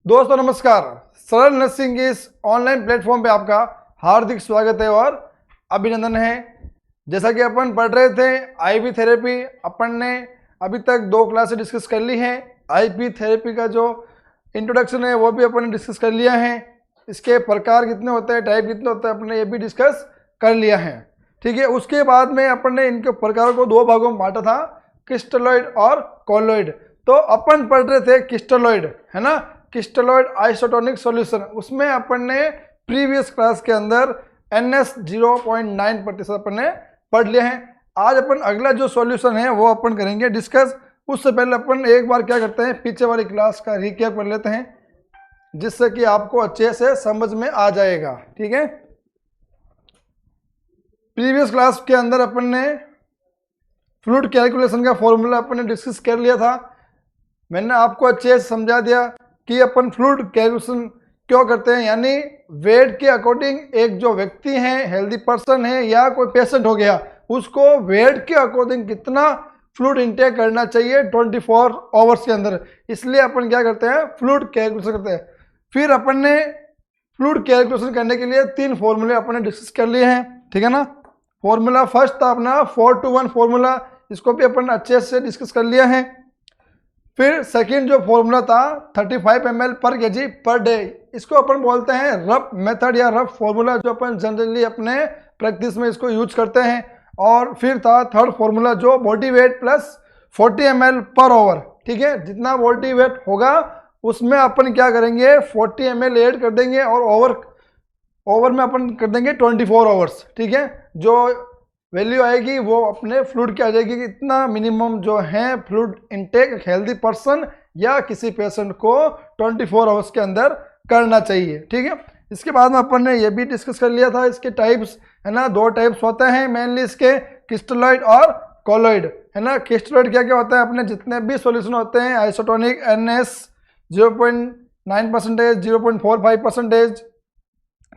दोस्तों नमस्कार। सरल नर्सिंग के इस ऑनलाइन प्लेटफॉर्म पे आपका हार्दिक स्वागत है और अभिनंदन है। जैसा कि अपन पढ़ रहे थे आईवी थेरेपी, अपन ने अभी तक 2 क्लासेस डिस्कस कर ली हैं। आईवी थेरेपी का जो इंट्रोडक्शन है वो भी अपन ने डिस्कस कर लिया है। इसके प्रकार कितने होते हैं, टाइप कितने होते हैं, अपन ने ये भी डिस्कस कर लिया है। ठीक है, उसके बाद में अपन ने इनके प्रकारों को 2 भागों में बांटा था, क्रिस्टलॉइड और कॉलोइड। तो अपन पढ़ रहे थे क्रिस्टलॉइड, है ना, क्रिस्टलॉइड आइसोटोनिक सॉल्यूशन। उसमें अपन ने प्रीवियस क्लास के अंदर NS 0.9% अपन ने पढ़ लिया है। आज अपन अगला जो सॉल्यूशन है वो अपन करेंगे डिस्कस। उससे पहले अपन एक बार क्या करते हैं, पीछे वाली क्लास का रिकैप कर लेते हैं, जिससे कि आपको अच्छे से समझ में आ जाएगा। ठीक है, प्रीवियस क्लास के अंदर अपन ने फ्लूइड कैलकुलेशन का फॉर्मूला अपन ने डिस्कस कर लिया था। मैंने आपको अच्छे से समझा दिया कि अपन फ्लूइड कैलकुलेशन क्यों करते हैं, यानी वेट के अकॉर्डिंग एक जो व्यक्ति है, हेल्दी पर्सन है या कोई पेशेंट हो गया, उसको वेट के अकॉर्डिंग कितना फ्लूइड इंटेक करना चाहिए 24 आवर्स के अंदर। इसलिए अपन क्या करते हैं, फ्लूइड कैलकुलेशन करते हैं। फिर अपन ने फ्लूइड कैलकुलेशन करने के लिए 3 फॉर्मूले अपन ने डिस्कस कर लिए हैं। ठीक है ना, फॉर्मूला फर्स्ट था अपना 4:1 फॉर्मूला, इसको भी अपन अच्छे से डिस्कस कर लिया है। फिर सेकंड जो फॉर्मूला था 35 ml पर kg पर डे, इसको अपन बोलते हैं रफ मेथड या रफ फॉर्मूला, जो अपन जनरली अपने प्रैक्टिस में इसको यूज करते हैं। और फिर था थर्ड फॉर्मूला जो body weight plus 40 ml per hour. ठीक है, जितना बॉडी वेट होगा उसमें अपन क्या करेंगे, 40 ml ऐड कर देंगे और ओवर में अपन कर देंगे 24 आवर्स। ठीक है, जो वैल्यू आएगी वो अपने फ्लूइड की आ जाएगी कि इतना मिनिमम जो है फ्लूइड इनटेक हेल्दी पर्सन या किसी पेशेंट को 24 आवर्स के अंदर करना चाहिए। ठीक है, इसके बाद में अपन ने ये भी डिस्कस कर लिया था इसके टाइप्स, है ना। 2 टाइप्स होते हैं मेनली इसके, क्रिस्टलॉइड और कॉलोइड, है ना। क्रिस्टलॉइड क्या क्या होता है, अपने जितने भी सॉल्यूशन होते हैं isotonic NS 0.9%, 0.45%,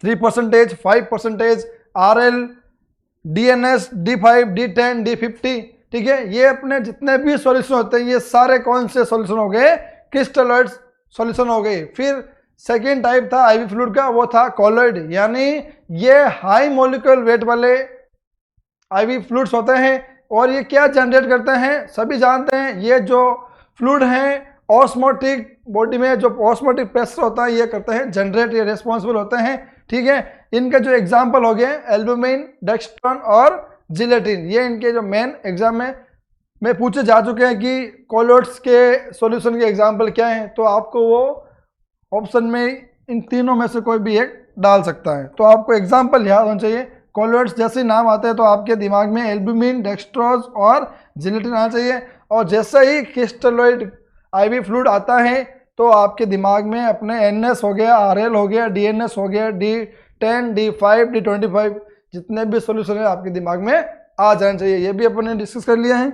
3%, 5%, RL, DNS, D5, D10, D50। ठीक है, ये अपने जितने भी सॉल्यूशन होते हैं ये सारे कौन से सॉल्यूशन हो गए, क्रिस्टलॉइड सॉल्यूशन हो गए। फिर सेकेंड टाइप था आईवी फ्लूइड का, वो था कॉलोइड, यानी ये हाई मॉलिक्यूलर वेट वाले आईवी फ्लूइड्स होते हैं। और ये क्या जनरेट करते हैं, सभी जानते हैं, ये जो फ्लूइड हैं ऑस्मोटिक बॉडी में जो ऑस्मोटिक प्रेशर होता है ये करते हैं जनरेट, ये रिस्पॉन्सिबल होते हैं। ठीक है, इनका जो एग्जाम्पल हो गए एल्बुमिन, डेक्स्ट्रॉन और जिलेटिन, ये इनके जो मेन एग्जाम में पूछे जा चुके हैं कि कॉलोइड्स के सॉल्यूशन के एग्जाम्पल क्या हैं, तो आपको वो ऑप्शन में इन तीनों में से कोई भी एक डाल सकता है। तो आपको एग्जाम्पल याद होना चाहिए। कॉलोइड्स जैसे नाम आते हैं तो आपके दिमाग में एल्बुमिन, डेक्स्ट्रोज और जिलेटिन आना चाहिए। और जैसे ही क्रिस्टलॉइड आईवी फ्लूइड आता है तो आपके दिमाग में अपने NS हो गया, RL हो गया, DNS हो गया, D10, D5, D25, जितने भी सॉल्यूशन है आपके दिमाग में आ जाना चाहिए। ये भी अपन ने डिस्कस कर लिया है।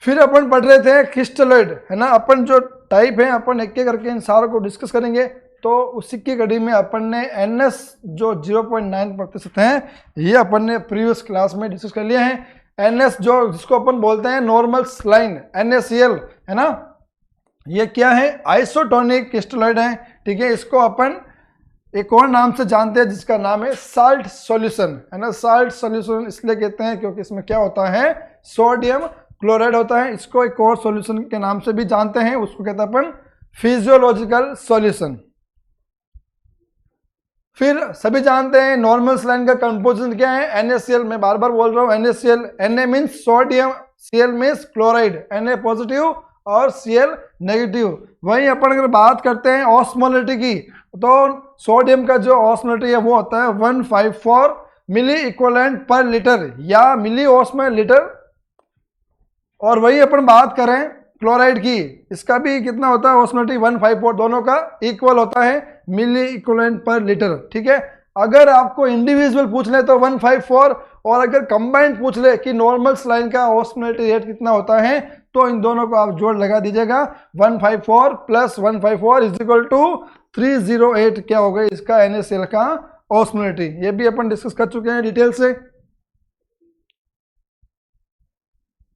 फिर अपन पढ़ रहे थे क्रिस्टलॉइड, है ना। अपन जो टाइप है अपन एक एक करके इन सारों को डिस्कस करेंगे। तो उसी की कड़ी में अपन ने NS जो 0.9% है ये अपन ने प्रीवियस क्लास में डिस्कस कर लिया है। NS जो जिसको अपन बोलते हैं नॉर्मल सलाइन, NaCl, है ना, ये क्या है, आइसोटोनिक क्रिस्टलॉइड है। ठीक है, इसको अपन एक और नाम से जानते हैं जिसका नाम है साल्ट सॉल्यूशन, है ना। साल्ट सॉल्यूशन इसलिए कहते हैं क्योंकि इसमें क्या होता है, सोडियम क्लोराइड होता है। इसको एक और सॉल्यूशन के नाम से भी जानते हैं, उसको कहते हैं अपन फिजियोलॉजिकल सॉल्यूशन। फिर सभी जानते हैं नॉर्मल सलाइन का कंपोजिशन क्या है, NaCl। मैं बार बार बोल रहा हूँ NaCl, Na means sodium, Cl means chloride, Na positive और Cl नेगेटिव। वहीं अपन अगर बात करते हैं ऑस्मोलिटी की, तो सोडियम का जो ऑस्मोलिटी है वो होता है 154 मिली इक्वलेंट पर लीटर या मिली ऑस्मोल लीटर। और वही अपन बात करें क्लोराइड की, इसका भी कितना होता है ऑस्मोलिटी 154, दोनों का इक्वल होता है मिली इक्वलेंट पर लीटर। ठीक है, अगर आपको इंडिविजुअल पूछ ले तो 154, और अगर कंबाइंड पूछ ले कि नॉर्मल सलाइन का ऑस्मोलिटी रेट कितना होता है तो इन दोनों को आप जोड़ लगा दीजिएगा, 154 प्लस 154 इज इक्वल टू 308 क्या होगा इसका NaCl का ऑस्मोलिटी। ये भी अपन डिस्कस कर चुके हैं डिटेल से।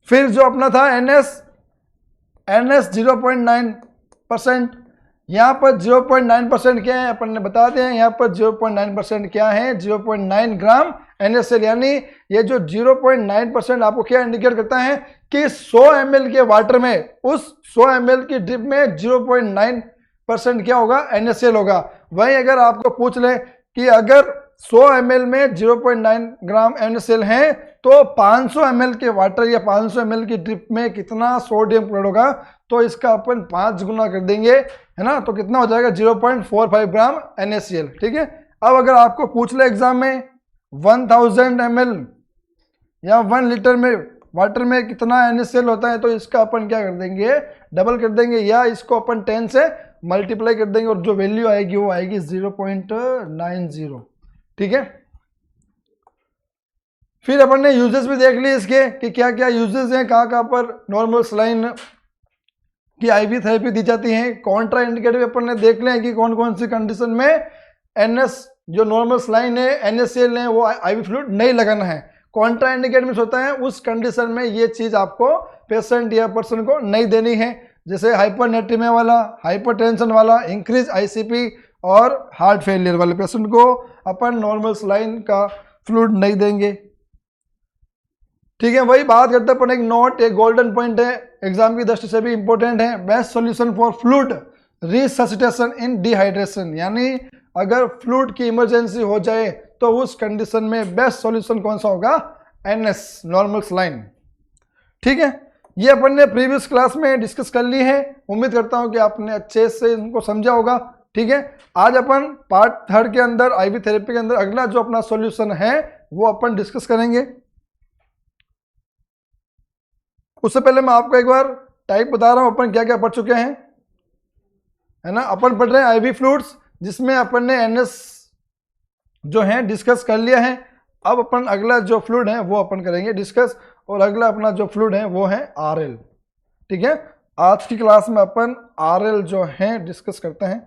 फिर जो अपना था NS 0.9%, यहाँ पर 0.9% क्या है अपन ने बता दें, यहाँ पर 0.9% क्या है, 0.9 ग्राम NaCl, यानी ये जो 0.9% आपको क्या इंडिकेट करता है कि 100 ml के वाटर में, उस 100 ml की ड्रिप में 0.9% क्या होगा, NaCl होगा। वहीं अगर आपको पूछ ले कि अगर 100 ml में 0.9 ग्राम NaCl है तो 500 ml के वाटर या 500 ml की ड्रिप में कितना सोडियम क्लोराइड होगा, तो इसका अपन 5 गुना कर देंगे, है ना, तो कितना हो जाएगा 0.45 ग्राम NaCl। ठीक है। अब अगर आपको पूछ ले एग्जाम में 1000 ml या 1 लीटर में वाटर में कितना NaCl होता है, तो इसका अपन क्या कर देंगे, डबल कर देंगे, या इसको अपन 10 से मल्टीप्लाई कर देंगे और जो वैल्यू आएगी वो आएगी 0.90। ठीक है। फिर अपन ने यूजेस भी देख लिए इसके कि क्या क्या यूजेस हैं, कहाँ पर नॉर्मल सलाइन की आईवी थेरेपी दी जाती है। कॉन्ट्रा इंडिकेटिव अपन ने देख लिया कि कौन कौन सी कंडीशन में NS जो नॉर्मल सलाइन है, NaCl है, वो आईवी फ्लूइड नहीं लगाना है। कॉन्ट्रा इंडिकेटिव होता है उस कंडीशन में ये चीज आपको पेशेंट या पर्सन को नहीं देनी है, जैसे हाइपरनेट्रीमिया वाला, हाइपरटेंशन वाला, इंक्रीज ICP और हार्ट फेलियर वाले पेशेंट को अपन नॉर्मल सलाइन का फ्लूइड नहीं देंगे। ठीक है। वही बात करते हैं अपन, एक नोट, एक गोल्डन पॉइंट है, एग्जाम की दृष्टि से भी इंपॉर्टेंट है, best solution for fluid resuscitation in dehydration, यानी अगर फ्लूइड की इमरजेंसी हो जाए तो उस कंडीशन में बेस्ट सॉल्यूशन कौन सा होगा, NS नॉर्मल सलाइन। ठीक है। ये अपन ने प्रीवियस क्लास में डिस्कस कर ली है, उम्मीद करता हूं कि आपने अच्छे से इनको समझा होगा। ठीक है। आज अपन पार्ट 3 के अंदर आईवी थेरेपी के अंदर अगला जो अपना सॉल्यूशन है वो अपन डिस्कस करेंगे। उससे पहले मैं आपको एक बार टाइप बता रहा हूं अपन क्या क्या पढ़ चुके हैं, है ना। अपन पढ़ रहे हैं आईवी फ्लूइड्स, जिसमें अपन ने NS जो है डिस्कस कर लिया है। अब अपन अगला जो फ्लूइड है वो अपन करेंगे डिस्कस, और अगला अपना जो फ्लूइड है वो है RL। ठीक है। आज की क्लास में अपन RL जो है डिस्कस करते हैं।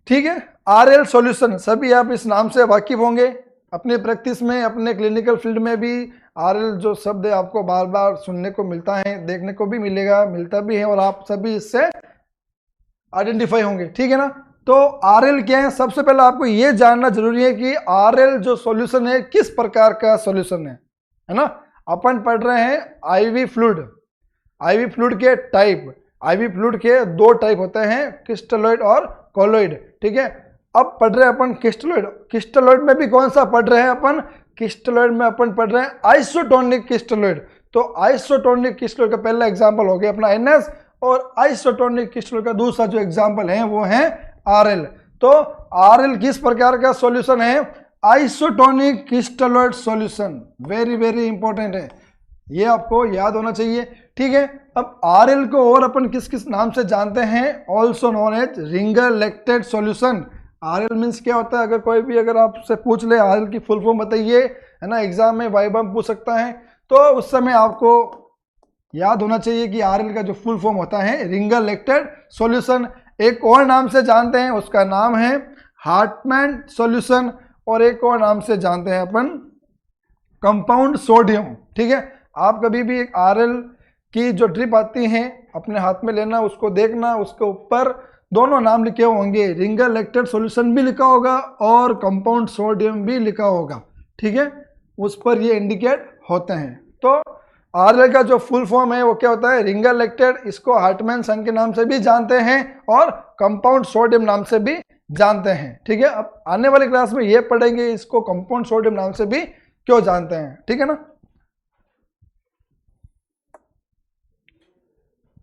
ठीक है। RL सॉल्यूशन, सभी आप इस नाम से वाकिफ होंगे, अपनी प्रैक्टिस में, अपने क्लिनिकल फील्ड में भी RL जो शब्द है आपको बार बार सुनने को मिलता है, देखने को भी मिलेगा, मिलता भी है, और आप सभी इससे आइडेंटिफाई होंगे। ठीक है ना। तो RL क्या है, सबसे पहले आपको यह जानना जरूरी है कि RL जो सॉल्यूशन है किस प्रकार का सॉल्यूशन है ना। अपन पढ़ रहे हैं आईवी फ्लूइड, आईवी फ्लूइड के टाइप, आईवी फ्लूइड के 2 टाइप होते हैं, क्रिस्टलोइड और कोलोइड। ठीक है। अब पढ़ रहे हैं अपन क्रिस्टलोइड। क्रिस्टलोइड में भी कौन सा पढ़ रहे हैं अपन, क्रिस्टलोइड में अपन पढ़ रहे हैं आइसोटोनिक क्रिस्टलोइड। तो आइसोटोनिक क्रिस्टलोइड का पहला एग्जांपल हो गया अपना NS, और आइसोटोनिक क्रिस्टलोइड का दूसरा जो एग्जांपल है वो है RL। तो RL किस प्रकार का सॉल्यूशन है, isotonic crystalloid solution, very very important है, ये आपको याद होना चाहिए। ठीक है। अब RL को और अपन किस किस नाम से जानते हैं, also known as Ringer lactate solution. RL means क्या होता है, अगर कोई भी अगर आपसे पूछ ले RL की फुल फॉर्म बताइए, है ना, एग्जाम में वाइवा में पूछ सकता है, तो उस समय आपको याद होना चाहिए कि RL का जो फुल फॉर्म होता है रिंगर लैक्टेट सॉल्यूशन। एक और नाम से जानते हैं, उसका नाम है हार्टमैन सॉल्यूशन, और एक और नाम से जानते हैं अपन कंपाउंड सोडियम। ठीक है। आप कभी भी एक RL की जो ड्रिप आती है अपने हाथ में लेना, उसको देखना, उसके ऊपर दोनों नाम लिखे होंगे, रिंगर लैक्टेट सॉल्यूशन भी लिखा होगा और कंपाउंड सोडियम भी लिखा होगा। ठीक है। उस पर ये इंडिकेट होते हैं। तो RL का जो फुल फॉर्म है वो क्या होता है, रिंगर लैक्टेट, इसको हार्टमैन सन के नाम से भी जानते हैं और कंपाउंड सोडियम नाम से भी जानते हैं। ठीक है। अब आने वाली क्लास में ये पढ़ेंगे इसको कंपाउंड सोडियम नाम से भी क्यों जानते हैं। ठीक है ना।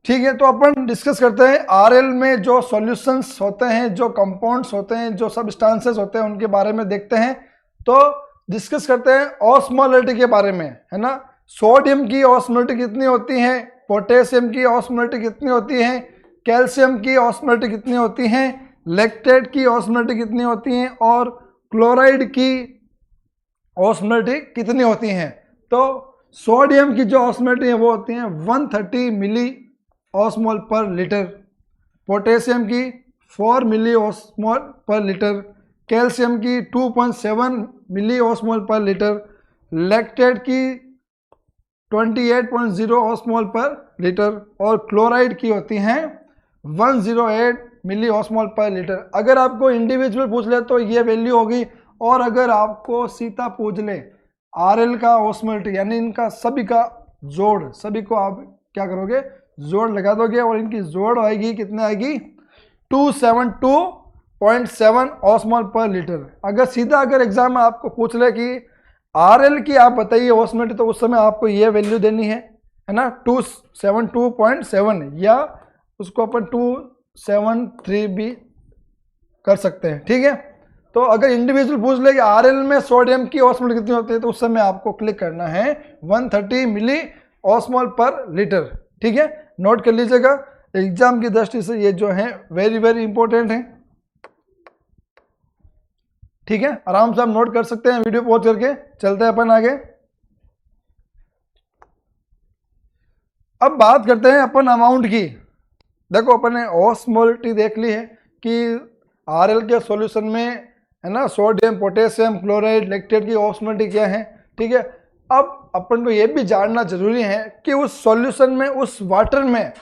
ठीक है। तो अपन डिस्कस करते हैं RL में जो सॉल्यूशंस होते हैं, जो कंपाउंड्स होते हैं, जो सब्सटेंसेस होते हैं, उनके बारे में देखते हैं। तो डिस्कस करते हैं ऑस्मोलैरिटी के बारे में, है ना। सोडियम की ऑस्मोलैरिटी कितनी होती है, पोटेशियम की ऑस्मोलैरिटी कितनी होती है, कैल्शियम की ऑस्मोलैरिटी कितनी होती है, लैक्टेट की ऑस्मोलैरिटी कितनी होती है, और क्लोराइड की ऑस्मोलैरिटी कितनी होती हैं। तो सोडियम की जो ऑस्मोलैरिटी है वो होती है 130 मिली ऑस्मोल पर लीटर, पोटेशियम की 4 मिली ऑस्मोल पर लीटर, कैल्शियम की 2.7 मिली ऑस्मोल पर लीटर, लैक्टेट की 28.0 ऑस्मोल पर लीटर, और क्लोराइड की होती हैं 108 मिली ऑस्मोल पर लीटर। अगर आपको इंडिविजुअल पूछ ले तो ये वैल्यू होगी, और अगर आपको सीधा पूछ ले आरएल का ऑस्मोलिटी यानी इनका सभी का जोड़, सभी को आप क्या करोगे, जोड़ लगा दोगे, और इनकी जोड़ आएगी कितने आएगी 272.7 ऑस्मोल पर लीटर। अगर सीधा अगर एग्जाम में आपको पूछ ले कि आरएल की आप बताइए ऑस्मोलिटी, तो उस समय आपको ये वैल्यू देनी है ना 272.7, या उसको अपन 273 भी कर सकते हैं, ठीक है। तो अगर इंडिविजुअल पूछ ले कि आरएल में सोडियम की ऑस्मोल कितनी होती है, तो उस समय आपको क्लिक करना है 130 मिली ऑस्मोल पर लीटर, ठीक है। नोट कर लीजिएगा, एग्जाम की दृष्टि से ये जो है वेरी वेरी इंपॉर्टेंट है, ठीक है। आराम से आप नोट कर सकते हैं, वीडियो पॉज करके। चलते हैं अपन आगे। अब बात करते हैं अपन अमाउंट की। देखो अपन ने ऑस्मोलिटी देख ली है कि आरएल के सॉल्यूशन में है ना सोडियम, पोटेशियम, क्लोराइड, लैक्टेट की ऑस्मोलिटी क्या है, ठीक है। अब अपन को ये भी जानना जरूरी है कि उस सॉल्यूशन में, उस वाटर में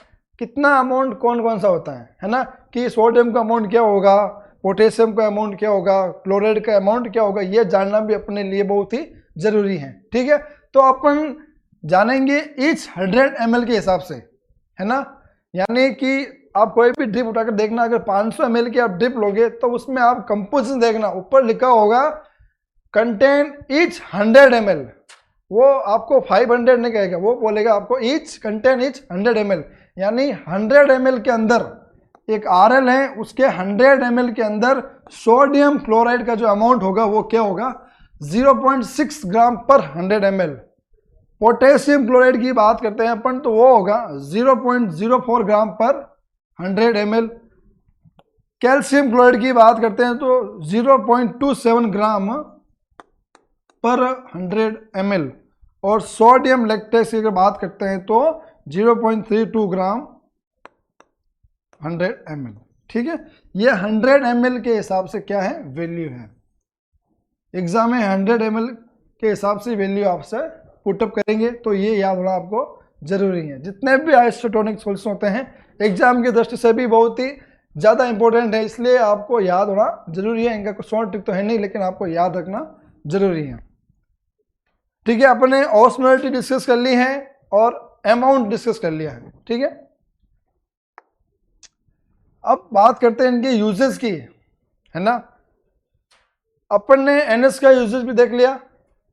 कितना अमाउंट कौन कौन सा होता है ना, कि सोडियम का अमाउंट क्या होगा, पोटेशियम का अमाउंट क्या होगा, क्लोराइड का अमाउंट क्या होगा, ये जानना भी अपने लिए बहुत ही जरूरी है, ठीक है। तो अपन जानेंगे ईच 100 ml के हिसाब से, है ना। यानी कि आप कोई भी ड्रिप उठाकर देखना, अगर 500 ml की आप ड्रिप लोगे तो उसमें आप कंपोजिशन देखना, ऊपर लिखा होगा कंटेन ईच 100 ml, वो आपको 500 नहीं कहेगा, वो बोलेगा आपको ईच कंटेन ईच 100 ml, यानी 100 ml के अंदर एक आरएल है, उसके 100 ml के अंदर सोडियम क्लोराइड का जो अमाउंट होगा वो क्या होगा 0.6 ग्राम पर 100 ml। पोटेशियम क्लोराइड की बात करते हैं अपन तो वो होगा 0.04 ग्राम पर 100 ml। कैल्शियम क्लोराइड की बात करते हैं तो 0.27 ग्राम पर 100 ml। और सोडियम लैक्टेट की अगर बात करते हैं तो 0.32 ग्राम 100 ml, ठीक है। ये 100 ml के हिसाब से क्या है वैल्यू है, एग्जाम में 100 ml के हिसाब से वैल्यू आपसे पुटअप करेंगे, तो ये याद होना आपको जरूरी है। जितने भी आइसोटोनिक सॉल्यूशन होते हैं एग्जाम की दृष्टि से भी बहुत ही ज़्यादा इंपॉर्टेंट है, इसलिए आपको याद होना जरूरी है। इनका कोई शॉर्ट ट्रिक तो है नहीं, लेकिन आपको याद रखना जरूरी है, ठीक है। अपने ऑस्मोलिटी डिस्कस कर ली है और अमाउंट डिस्कस कर लिया है, ठीक है। अब बात करते हैं इनके यूजेस की, है ना। अपन ने एनएस का यूजेस भी देख लिया,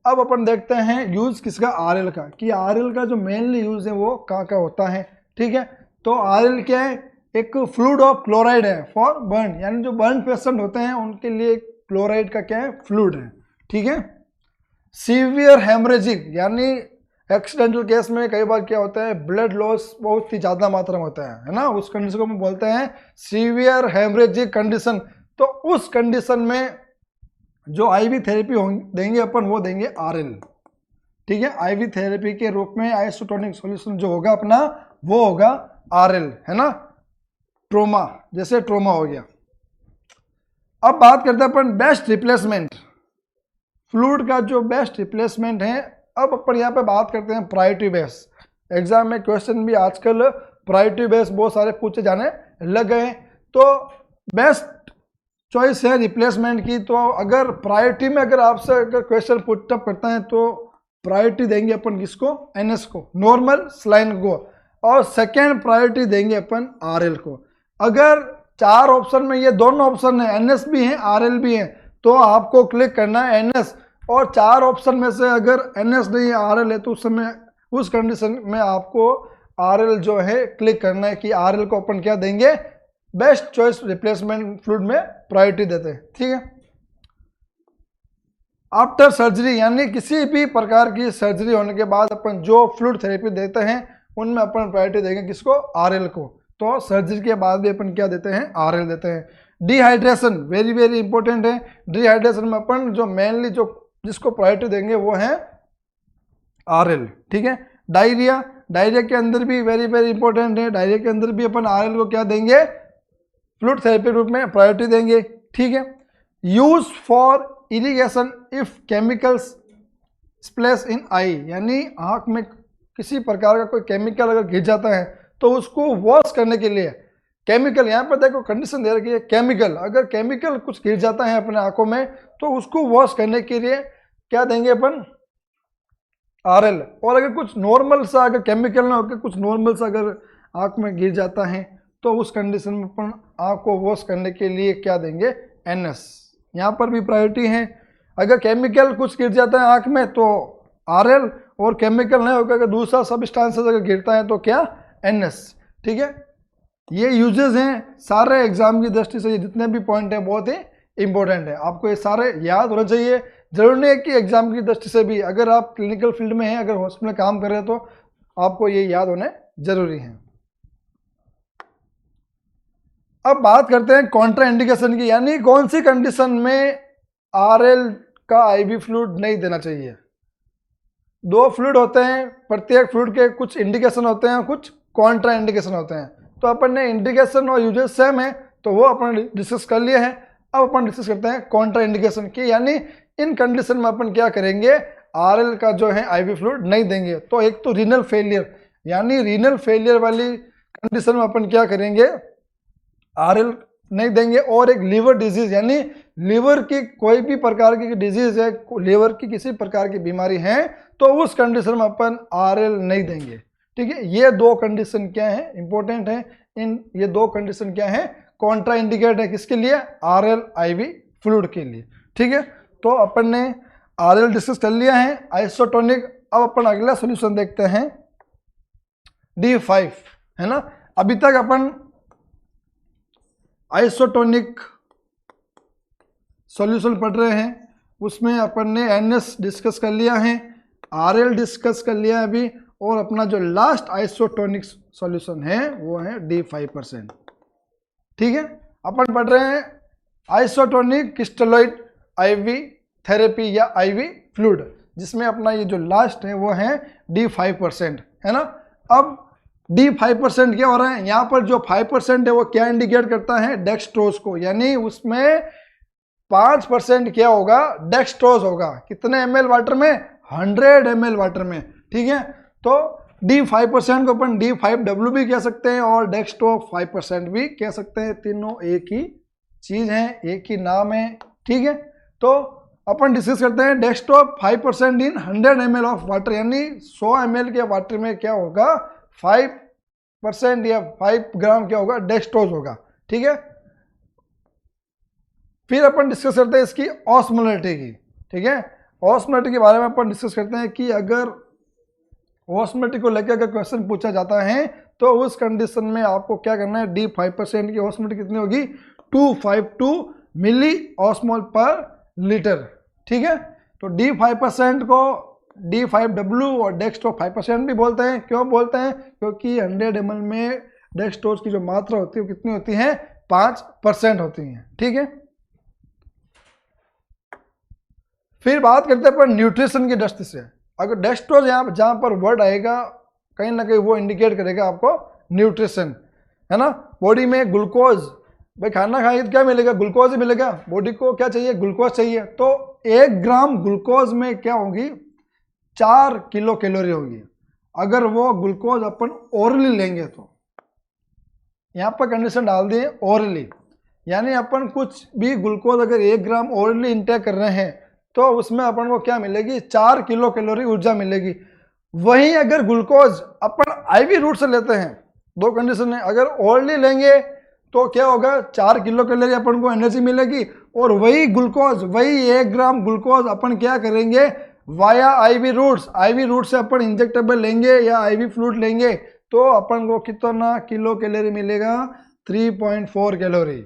अब अपन देखते हैं यूज किसका, आरएल का, कि आरएल का जो मेनली यूज है वो कहाँ का होता है, ठीक है। तो आरएल क्या है, एक फ्लूइड ऑफ क्लोराइड है फॉर बर्न, यानी जो बर्न पेशेंट होते हैं उनके लिए क्लोराइड का क्या है फ्लूइड है, ठीक है। सीवियर हेमरेजिक यानी एक्सीडेंटल केस में कई बार क्या होता है ब्लड लॉस बहुत ही ज़्यादा मात्रा में होता है ना, उस कंडीशन को हम बोलते हैं सीवियर हेमरेजिक कंडीशन। तो उस कंडीशन में जो आईवी थेरेपी देंगे अपन वो देंगे आरएल, ठीक है। आईवी थेरेपी के रूप में आइसोटोनिक सॉल्यूशन जो होगा अपना वो होगा आरएल, है ना। ट्रोमा, जैसे ट्रोमा हो गया। अब बात करते हैं अपन बेस्ट रिप्लेसमेंट, फ्लूइड का जो बेस्ट रिप्लेसमेंट है। अब अपन यहाँ पे बात करते हैं प्रायोरिटी बेस। एग्जाम में क्वेश्चन भी आजकल प्रायोरिटी बेस बहुत सारे पूछे जाने लग गए, तो बेस्ट चॉइस है रिप्लेसमेंट की। तो अगर प्रायोरिटी में अगर आपसे अगर क्वेश्चन पुटअप करता है तो प्रायोरिटी देंगे अपन किसको, एनएस को, नॉर्मल सलाइन को, और सेकेंड प्रायोरिटी देंगे अपन आरएल को। अगर 4 ऑप्शन में ये दोनों ऑप्शन है, एनएस भी है आरएल भी है, तो आपको क्लिक करना है एनएस। और 4 ऑप्शन में से अगर एनएस नहीं है आरएल है तो उस समय उस कंडीशन में आपको आरएल जो है क्लिक करना है कि आरएल को अपन क्या देंगे बेस्ट चॉइस रिप्लेसमेंट फ्लूइड में प्रायोरिटी देते हैं, ठीक है। आफ्टर सर्जरी यानी किसी भी प्रकार की सर्जरी होने के बाद अपन जो फ्लूइड थेरेपी देते हैं उनमें अपन प्रायोरिटी देंगे किसको, आरएल को। तो सर्जरी के बाद भी अपन क्या देते हैं, आरएल देते हैं। डिहाइड्रेशन वेरी वेरी इंपॉर्टेंट है। डिहाइड्रेशन में अपन जो मेनली जो जिसको प्रायोरिटी देंगे वो है आरएल, ठीक है। डायरिया, डायरिया के अंदर भी वेरी वेरी इंपॉर्टेंट है। डायरिया के अंदर भी अपन आरएल को क्या देंगे, फ्लूइड थेरेपी रूप में प्रायोरिटी देंगे, ठीक है। Use for irrigation if chemicals splash in eye, यानी आँख में किसी प्रकार का कोई केमिकल अगर गिर जाता है तो उसको वॉश करने के लिए केमिकल, यहाँ पर देखो कंडीशन दे रखी है केमिकल, अगर केमिकल कुछ गिर जाता है अपने आंखों में तो उसको वॉश करने के लिए क्या देंगे अपन, RL। और अगर कुछ नॉर्मल सा, अगर केमिकल ना होकर कुछ नॉर्मल सा अगर आंख में गिर जाता है तो उस कंडीशन में अपन आंख को वॉश करने के लिए क्या देंगे, NS। यहाँ पर भी प्रायोरिटी है, अगर केमिकल कुछ गिर जाता है आंख में तो RL, और केमिकल नहीं होगा अगर दूसरा सब्सटेंसेस अगर गिरता है तो क्या, NS। ठीक है, ये यूजेस हैं सारे एग्जाम की दृष्टि से, ये जितने भी पॉइंट हैं बहुत ही इंपॉर्टेंट है, आपको ये सारे याद होने चाहिए। जरूरी नहीं है कि एग्जाम की दृष्टि से भी, अगर आप क्लिनिकल फील्ड में हैं, अगर हॉस्पिटल में काम कर रहे हैं तो आपको ये याद होने जरूरी है। अब बात करते हैं कॉन्ट्रा इंडिकेशन की, यानी कौन सी कंडीशन में RL का IV फ्लूइड नहीं देना चाहिए। दो फ्लूइड होते हैं, प्रत्येक फ्लूइड के कुछ इंडिकेशन होते हैं, कुछ कॉन्ट्रा इंडिकेशन होते हैं। तो अपन ने इंडिकेशन और यूजेस सेम है तो वो अपन डिस्कस कर लिए हैं। अब अपन डिस्कस करते हैं कॉन्ट्रा इंडिकेशन की, यानी इन कंडीशन में अपन क्या करेंगे, RL का जो है IV फ्लूइड नहीं देंगे। तो एक तो रीनल फेलियर, यानी रीनल फेलियर वाली कंडीशन में अपन क्या करेंगे, RL नहीं देंगे। और एक लीवर डिजीज, यानी लीवर की कोई भी प्रकार की डिजीज है, लीवर की किसी प्रकार की बीमारी है तो उस कंडीशन में अपन RL नहीं देंगे। ठीक है, ये दो कंडीशन क्या है, इंपॉर्टेंट है। ये दो कंडीशन क्या है, कॉन्ट्रा इंडिकेट है किसके लिए, RL IV फ्लूइड के लिए। ठीक है, तो अपन ने RL डिस्कस कर लिया है, आइसोटोनिक। अब अपन अगला सॉल्यूशन देखते हैं D5, है ना। अभी तक अपन आइसोटोनिक सॉल्यूशन पढ़ रहे हैं, उसमें अपन ने NS डिस्कस कर लिया है, RL डिस्कस कर लिया है अभी, और अपना जो लास्ट आइसोटोनिक सॉल्यूशन है वो है D5%। ठीक है, अपन पढ़ रहे हैं आइसोटोनिक क्रिस्टलोइड IV थेरेपी या IV फ्लूइड, जिसमें अपना ये जो लास्ट है वो है D5%, है ना। अब D5% क्या हो रहा है, यहाँ पर जो 5% है वो क्या इंडिकेट करता है, डेक्सट्रोज को, यानी उसमें 5% क्या होगा, डेक्सट्रोज होगा। कितने ml वाटर में, 100 ml वाटर में। ठीक है, तो D5% को अपन D5W भी कह सकते हैं और डेक्सट्रो 5% भी कह सकते हैं, तीनों एक ही चीज है, एक ही नाम है। ठीक है, तो अपन डिस्कस करते हैं dextro 5% in 100 ml of water, यानी 100 ml के वाटर में क्या होगा, 5% या 5 ग्राम क्या होगा, डेक्सट्रोज होगा। ठीक है, फिर अपन डिस्कस करते हैं इसकी ऑस्मोलरिटी की। ठीक है, ऑस्मोलरिटी के बारे में अपन डिस्कस करते हैं कि अगर ऑस्मोलरिटी को लेकर अगर क्वेश्चन पूछा जाता है तो उस कंडीशन में आपको क्या करना है, D5% की ऑस्मोलरिटी कितनी होगी, 252 मिली ऑस्मोल पर लीटर। ठीक है, तो D5% को D5W और डेक्सट्रो 5% भी बोलते हैं। क्यों बोलते हैं, क्योंकि 100 ml में डेक्सट्रोज की जो मात्रा होती है वो कितनी होती है, 5% होती है। ठीक है, फिर बात करते हैं पर न्यूट्रिशन की दृष्टि से। अगर डेक्सट्रोज यहाँ जहाँ पर वर्ड आएगा कहीं ना कहीं वो इंडिकेट करेगा आपको न्यूट्रिशन, है ना। बॉडी में ग्लूकोज, भाई खाना खाएंगे तो क्या मिलेगा, ग्लूकोज ही मिलेगा। बॉडी को क्या चाहिए, ग्लूकोज चाहिए। तो 1 ग्राम ग्लूकोज में क्या होगी, 4 किलो कैलोरी होगी। अगर वो ग्लूकोज अपन ओरली लेंगे तो यहाँ पर कंडीशन डाल दिए ओरली, यानी अपन कुछ भी ग्लूकोज अगर 1 ग्राम ओरली इंटेक कर रहे हैं तो उसमें अपन को क्या मिलेगी, 4 किलो कैलोरी ऊर्जा मिलेगी। वहीं अगर ग्लूकोज अपन IV रूट से लेते हैं, दो कंडीशन है, अगर ओरली लेंगे तो क्या होगा, 4 किलो कैलोरी अपन को एनर्जी मिलेगी, और वही ग्लूकोज, वही 1 ग्राम ग्लूकोज अपन क्या करेंगे, via IV routes, IV route से अपन इंजेक्टेबल लेंगे या IV फ्लूइड लेंगे तो अपन को कितना किलो कैलोरी मिलेगा, 3.4 कैलोरी।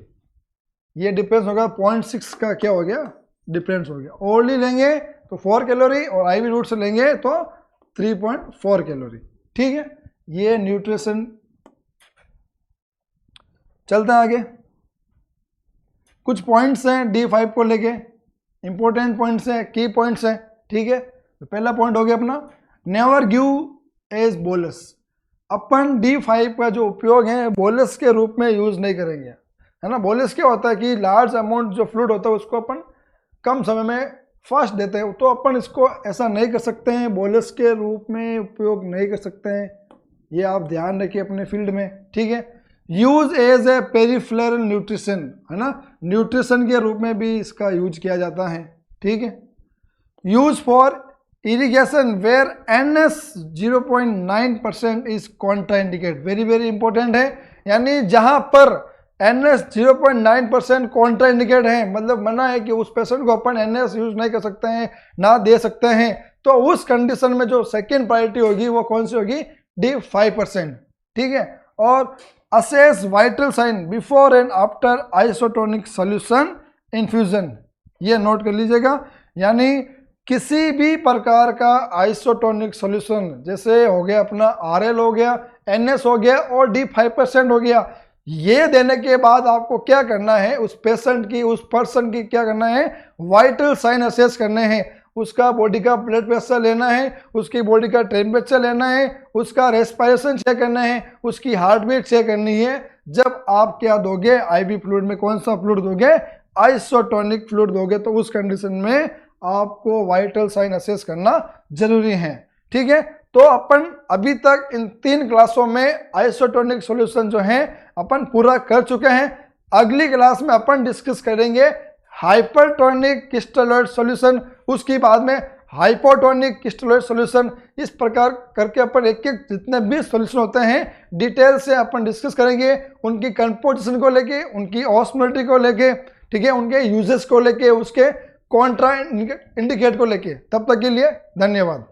ये डिफरेंस होगा 0.6 का क्या हो गया, डिफरेंस हो गया। ओरली लेंगे तो 4 कैलोरी और IV रूट से लेंगे तो 3.4 कैलोरी। ठीक है, ये न्यूट्रिशन। चलते हैं आगे, कुछ पॉइंट्स हैं D5 को लेके, इंपॉर्टेंट पॉइंट्स हैं, की पॉइंट्स हैं। ठीक है, तो पहला पॉइंट हो गया अपना, नेवर गिव एज बोलस। अपन D5 का जो उपयोग है बोलस के रूप में यूज नहीं करेंगे, है ना। बोलस क्या होता है कि लार्ज अमाउंट जो फ्लूइड होता है उसको अपन कम समय में फास्ट देते हैं, तो अपन इसको ऐसा नहीं कर सकते हैं, बोलस के रूप में उपयोग नहीं कर सकते हैं। ये आप ध्यान रखिए अपने फील्ड में। ठीक है, use as a peripheral nutrition, है ना, न्यूट्रिशन के रूप में भी इसका यूज किया जाता है, ठीक है। Use for irrigation where NS 0.9% is contraindicate, very very important है, यानी जहां पर NS 0.9% कॉन्ट्राइंडिकेट है, मतलब मना है कि उस पेशेंट को अपन NS यूज नहीं कर सकते हैं, ना दे सकते हैं, तो उस कंडीशन में जो सेकेंड प्रायोरिटी होगी वो कौन सी होगी, D 5%, ठीक है। और assess vital sign before and after isotonic solution infusion, ये नोट कर लीजिएगा, यानी किसी भी प्रकार का आइसोटोनिक सॉल्यूशन, जैसे हो गया अपना RL हो गया, NS हो गया और D 5% हो गया, ये देने के बाद आपको क्या करना है, उस पेशेंट की, उस पर्सन की क्या करना है, वाइटल साइन असेस करने हैं, उसका बॉडी का ब्लड प्रेशर लेना है, उसकी बॉडी का टेम्परेचर लेना है, उसका रेस्पिरेशन चेक करना है, उसकी हार्ट बीट चेक करनी है। जब आप क्या दोगे, IV फ्लूइड में कौन सा फ्लूइड दोगे, आइसोटोनिक फ्लूइड दोगे, तो उस कंडीशन में आपको वाइटल साइन असेस करना जरूरी है, ठीक है। तो अपन अभी तक इन 3 क्लासों में आइसोटोनिक सॉल्यूशन जो है अपन पूरा कर चुके हैं। अगली क्लास में अपन डिस्कस करेंगे हाइपरटोनिक क्रिस्टलोइड सॉल्यूशन, उसके बाद में हाइपोटोनिक क्रिस्टलोइड सॉल्यूशन, इस प्रकार करके अपन एक एक जितने भी सॉल्यूशन होते हैं डिटेल से अपन डिस्कस करेंगे, उनकी कंपोजिशन को लेके, उनकी ऑस्मोलिटी को लेके, ठीक है, उनके यूजेस को लेके, उसके कॉन्ट्रा इंडिकेट को लेके। तब तक के लिए धन्यवाद।